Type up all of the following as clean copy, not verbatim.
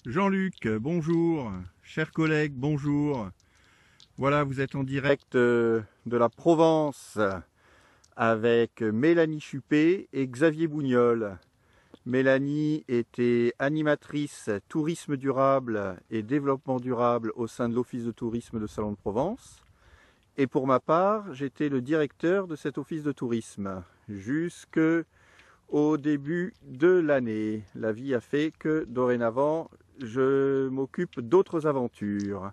Jean-Luc, bonjour. Chers collègues, bonjour. Voilà, vous êtes en direct de la Provence avec Mélanie Chuppé et Xavier Bougnol. Mélanie était animatrice tourisme durable et développement durable au sein de l'Office de tourisme de Salon de Provence. Et pour ma part, j'étais le directeur de cet office de tourisme jusqu'au début de l'année. La vie a fait que dorénavant, je m'occupe d'autres aventures.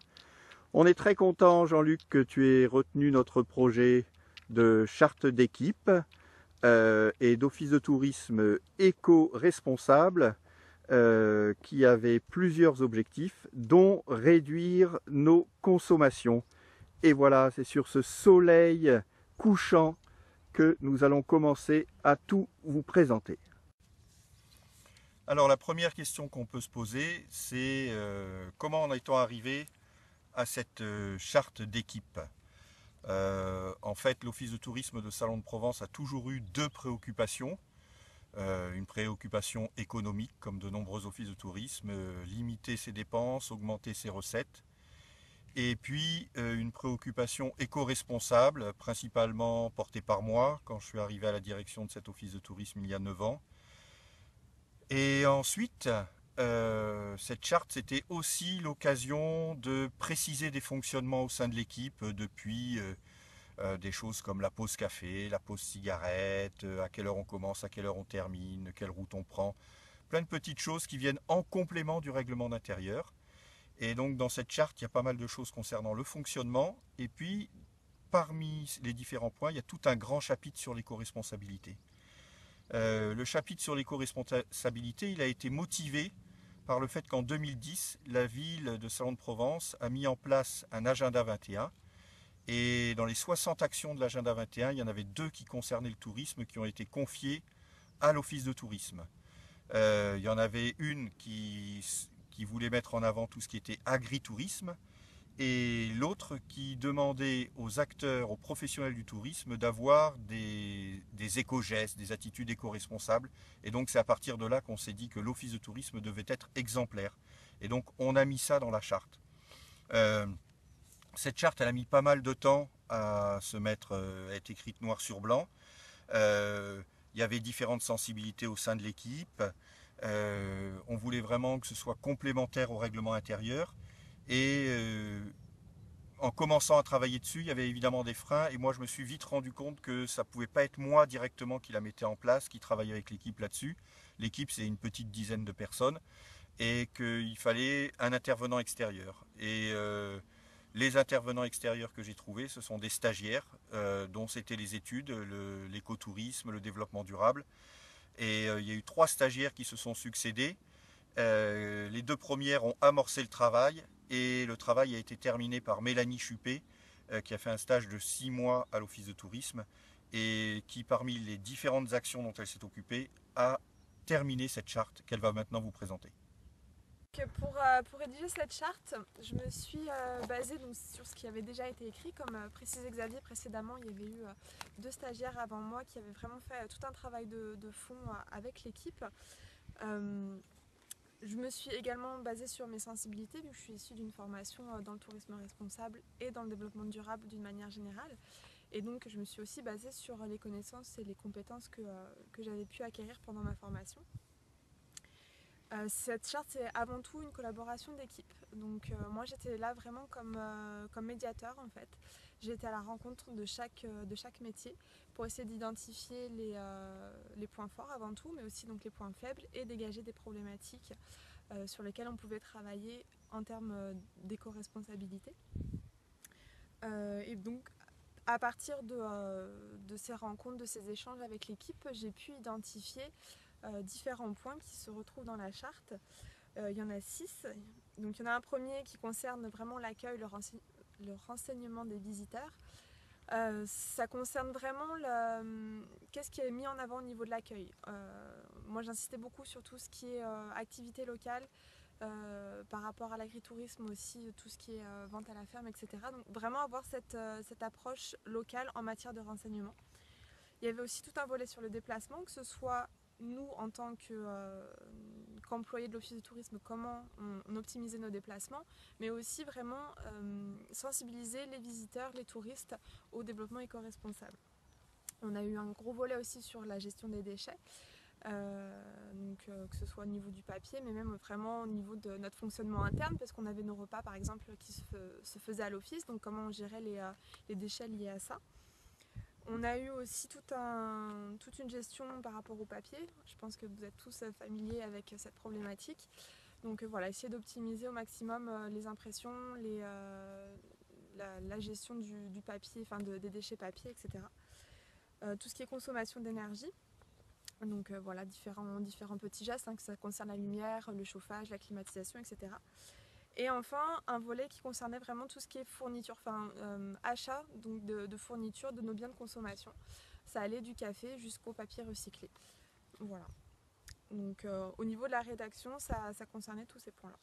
On est très content, Jean-Luc, que tu aies retenu notre projet de charte d'équipe et d'office de tourisme éco-responsable qui avait plusieurs objectifs, dont réduire nos consommations. Et voilà, c'est sur ce soleil couchant que nous allons commencer à tout vous présenter. Alors la première question qu'on peut se poser, c'est comment en est-on arrivé à cette charte d'équipe? En fait, l'Office de tourisme de Salon de Provence a toujours eu deux préoccupations. Une préoccupation économique, comme de nombreux offices de tourisme, limiter ses dépenses, augmenter ses recettes. Et puis une préoccupation éco-responsable, principalement portée par moi, quand je suis arrivé à la direction de cet office de tourisme il y a 9 ans. Et ensuite, cette charte, c'était aussi l'occasion de préciser des fonctionnements au sein de l'équipe depuis des choses comme la pause café, la pause cigarette, à quelle heure on commence, à quelle heure on termine, quelle route on prend. Plein de petites choses qui viennent en complément du règlement d'intérieur. Et donc dans cette charte, il y a pas mal de choses concernant le fonctionnement. Et puis, parmi les différents points, il y a tout un grand chapitre sur l'éco-responsabilité. Le chapitre sur l'éco-responsabilité, il a été motivé par le fait qu'en 2010, la ville de Salon de Provence a mis en place un agenda 21. Et dans les 60 actions de l'agenda 21, il y en avait deux qui concernaient le tourisme, qui ont été confiées à l'office de tourisme. Il y en avait une qui voulait mettre en avant tout ce qui était agritourisme, et l'autre qui demandait aux acteurs, aux professionnels du tourisme d'avoir des éco-gestes, des attitudes éco-responsables. Et donc c'est à partir de là qu'on s'est dit que l'office de tourisme devait être exemplaire. Et donc on a mis ça dans la charte. Euh, cette charte, elle a mis pas mal de temps à se mettre, à être écrite noir sur blanc. Il y avait différentes sensibilités au sein de l'équipe. On voulait vraiment que ce soit complémentaire au règlement intérieur. Et en commençant à travailler dessus, il y avait évidemment des freins. Et moi, je me suis vite rendu compte que ça ne pouvait pas être moi directement qui la mettais en place, qui travaillait avec l'équipe là-dessus. L'équipe, c'est une petite dizaine de personnes. Et qu'il fallait un intervenant extérieur. Et les intervenants extérieurs que j'ai trouvés, ce sont des stagiaires, dont c'était les études, l'écotourisme, le développement durable. Et il y a eu 3 stagiaires qui se sont succédés. Les 2 premières ont amorcé le travail et le travail a été terminé par Mélanie Chuppé, qui a fait un stage de 6 mois à l'office de tourisme et qui, parmi les différentes actions dont elle s'est occupée, a terminé cette charte qu'elle va maintenant vous présenter. Pour rédiger cette charte, je me suis basée donc, sur ce qui avait déjà été écrit. Comme précisé Xavier précédemment, il y avait eu 2 stagiaires avant moi qui avaient vraiment fait tout un travail de fond avec l'équipe. Je me suis également basée sur mes sensibilités, vu que je suis issue d'une formation dans le tourisme responsable et dans le développement durable d'une manière générale. Et donc je me suis aussi basée sur les connaissances et les compétences que j'avais pu acquérir pendant ma formation. Cette charte, c'est avant tout une collaboration d'équipe. Donc moi, j'étais là vraiment comme médiateur en fait. J'étais à la rencontre de chaque métier pour essayer d'identifier les points forts avant tout, mais aussi donc les points faibles et dégager des problématiques sur lesquelles on pouvait travailler en termes d'éco-responsabilité. Et donc à partir de ces rencontres, de ces échanges avec l'équipe, j'ai pu identifier différents points qui se retrouvent dans la charte. Il y en a 6. Donc il y en a un premier qui concerne vraiment l'accueil, le renseignement des visiteurs. Ça concerne vraiment qu'est-ce qui est mis en avant au niveau de l'accueil. Moi j'insistais beaucoup sur tout ce qui est activité locale, par rapport à l'agritourisme aussi, tout ce qui est vente à la ferme, etc. Donc vraiment avoir cette approche locale en matière de renseignement. Il y avait aussi tout un volet sur le déplacement, que ce soit nous en tant qu'employés de l'office de tourisme, comment on optimisait nos déplacements, mais aussi vraiment sensibiliser les visiteurs, les touristes au développement éco-responsable. On a eu un gros volet aussi sur la gestion des déchets, que ce soit au niveau du papier, mais même vraiment au niveau de notre fonctionnement interne, parce qu'on avait nos repas par exemple qui se faisaient à l'office, donc comment on gérait les déchets liés à ça. On a eu aussi toute une gestion par rapport au papier. Je pense que vous êtes tous familiers avec cette problématique. Donc voilà, essayer d'optimiser au maximum les impressions, la gestion du papier, enfin des déchets papier, etc. Tout ce qui est consommation d'énergie. Donc voilà, différents petits gestes, que ça concerne la lumière, le chauffage, la climatisation, etc. Et enfin, un volet qui concernait vraiment tout ce qui est fourniture, achat donc de fournitures, de nos biens de consommation. Ça allait du café jusqu'au papier recyclé. Voilà. Donc au niveau de la rédaction, ça concernait tous ces points-là.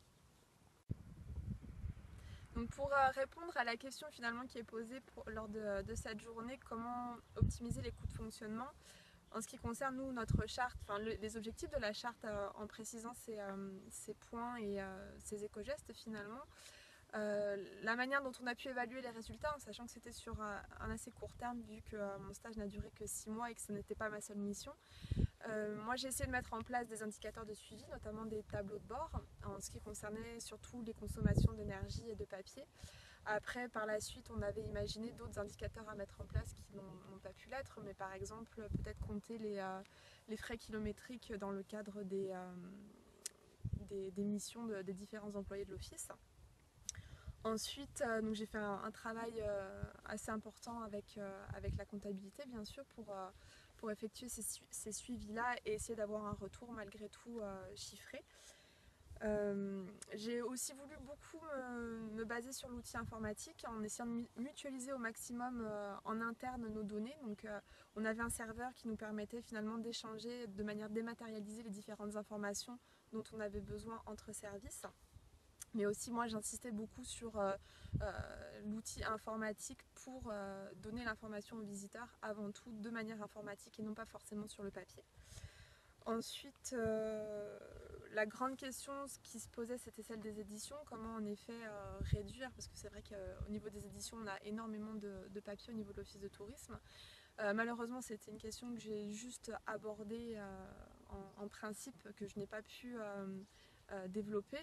Donc pour répondre à la question finalement qui est posée lors de cette journée, comment optimiser les coûts de fonctionnement, en ce qui concerne nous, notre charte, les objectifs de la charte en précisant ces points et ces éco-gestes finalement, la manière dont on a pu évaluer les résultats, en sachant que c'était sur un assez court terme vu que mon stage n'a duré que 6 mois et que ce n'était pas ma seule mission. Moi j'ai essayé de mettre en place des indicateurs de suivi, notamment des tableaux de bord, en ce qui concernait surtout les consommations d'énergie et de papier. Après, par la suite, on avait imaginé d'autres indicateurs à mettre en place qui n'ont pas pu l'être, mais par exemple, peut-être compter les frais kilométriques dans le cadre des missions des différents employés de l'office. Ensuite, j'ai fait un travail assez important avec la comptabilité, bien sûr, pour effectuer ces suivis-là et essayer d'avoir un retour malgré tout chiffré. J'ai aussi voulu beaucoup me baser sur l'outil informatique en essayant de mutualiser au maximum en interne nos données. Donc on avait un serveur qui nous permettait finalement d'échanger de manière dématérialisée les différentes informations dont on avait besoin entre services. Mais aussi moi j'insistais beaucoup sur l'outil informatique pour donner l'information aux visiteurs avant tout de manière informatique et non pas forcément sur le papier. Ensuite, la grande question qui se posait, c'était celle des éditions. Comment en effet réduire, parce que c'est vrai qu'au niveau des éditions, on a énormément de papier au niveau de l'office de tourisme. Malheureusement, c'était une question que j'ai juste abordée en principe, que je n'ai pas pu développer.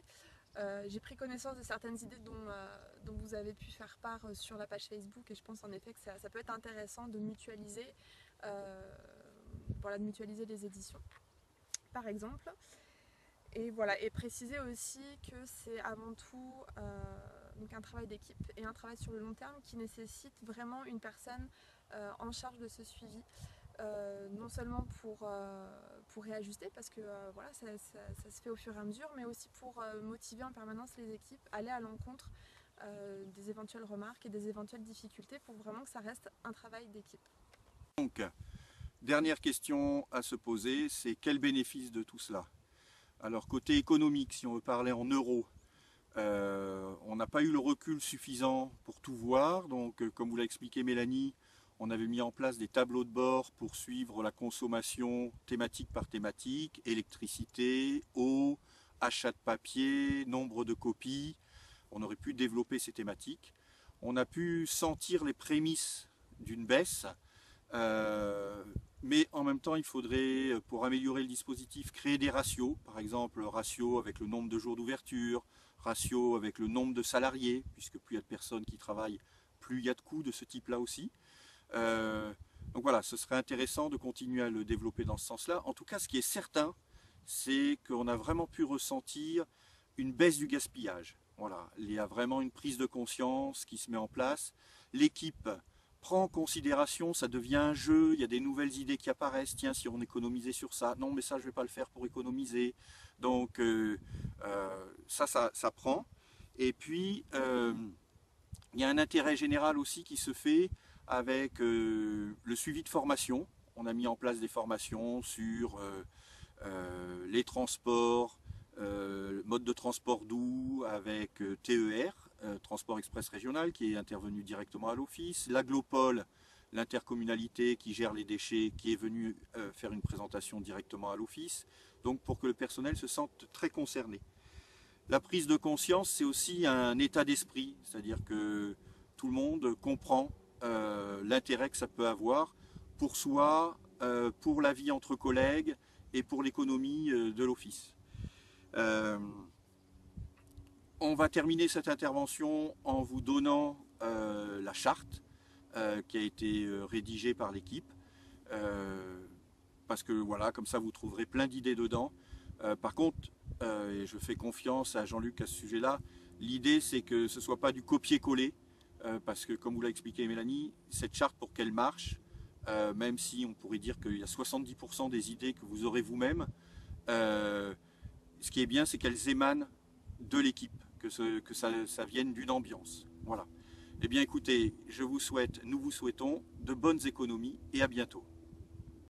J'ai pris connaissance de certaines idées dont vous avez pu faire part sur la page Facebook et je pense en effet que ça peut être intéressant de mutualiser, les éditions par exemple. Et voilà, et préciser aussi que c'est avant tout donc un travail d'équipe et un travail sur le long terme qui nécessite vraiment une personne en charge de ce suivi. Non seulement pour réajuster, parce que voilà, ça se fait au fur et à mesure, mais aussi pour motiver en permanence les équipes, aller à l'encontre des éventuelles remarques et des éventuelles difficultés pour vraiment que ça reste un travail d'équipe. Donc, dernière question à se poser, c'est quel bénéfice de tout cela? Alors côté économique, si on veut parler en euros, on n'a pas eu le recul suffisant pour tout voir, donc comme vous l'a expliqué Mélanie, on avait mis en place des tableaux de bord pour suivre la consommation thématique par thématique, électricité, eau, achat de papier, nombre de copies. On aurait pu développer ces thématiques. On a pu sentir les prémices d'une baisse, mais en même temps il faudrait, pour améliorer le dispositif, créer des ratios, par exemple ratio avec le nombre de jours d'ouverture, ratio avec le nombre de salariés, puisque plus il y a de personnes qui travaillent, plus il y a de coûts de ce type-là aussi. Donc voilà, ce serait intéressant de continuer à le développer dans ce sens-là. En tout cas, ce qui est certain, c'est qu'on a vraiment pu ressentir une baisse du gaspillage. Voilà, il y a vraiment une prise de conscience qui se met en place. L'équipe prend en considération, ça devient un jeu, il y a des nouvelles idées qui apparaissent. Tiens, si on économisait sur ça, non mais ça je ne vais pas le faire pour économiser. Donc ça prend. Et puis il y a un intérêt général aussi qui se fait avec le suivi de formation. On a mis en place des formations sur les transports, mode de transport doux avec TER, Transport Express Régional, qui est intervenu directement à l'office, l'Aglopole, l'intercommunalité qui gère les déchets qui est venue faire une présentation directement à l'office, donc pour que le personnel se sente très concerné. La prise de conscience, c'est aussi un état d'esprit, c'est-à-dire que tout le monde comprend l'intérêt que ça peut avoir pour soi, pour la vie entre collègues et pour l'économie de l'office. On va terminer cette intervention en vous donnant la charte qui a été rédigée par l'équipe. Parce que voilà, comme ça vous trouverez plein d'idées dedans. Par contre, et je fais confiance à Jean-Luc à ce sujet-là, l'idée c'est que ce ne soit pas du copier-coller, parce que comme vous l'a expliqué Mélanie, cette charte pour qu'elle marche, même si on pourrait dire qu'il y a 70% des idées que vous aurez vous-même, ce qui est bien c'est qu'elles émanent de l'équipe, que ça vienne d'une ambiance. Voilà. Eh bien écoutez, nous vous souhaitons de bonnes économies et à bientôt.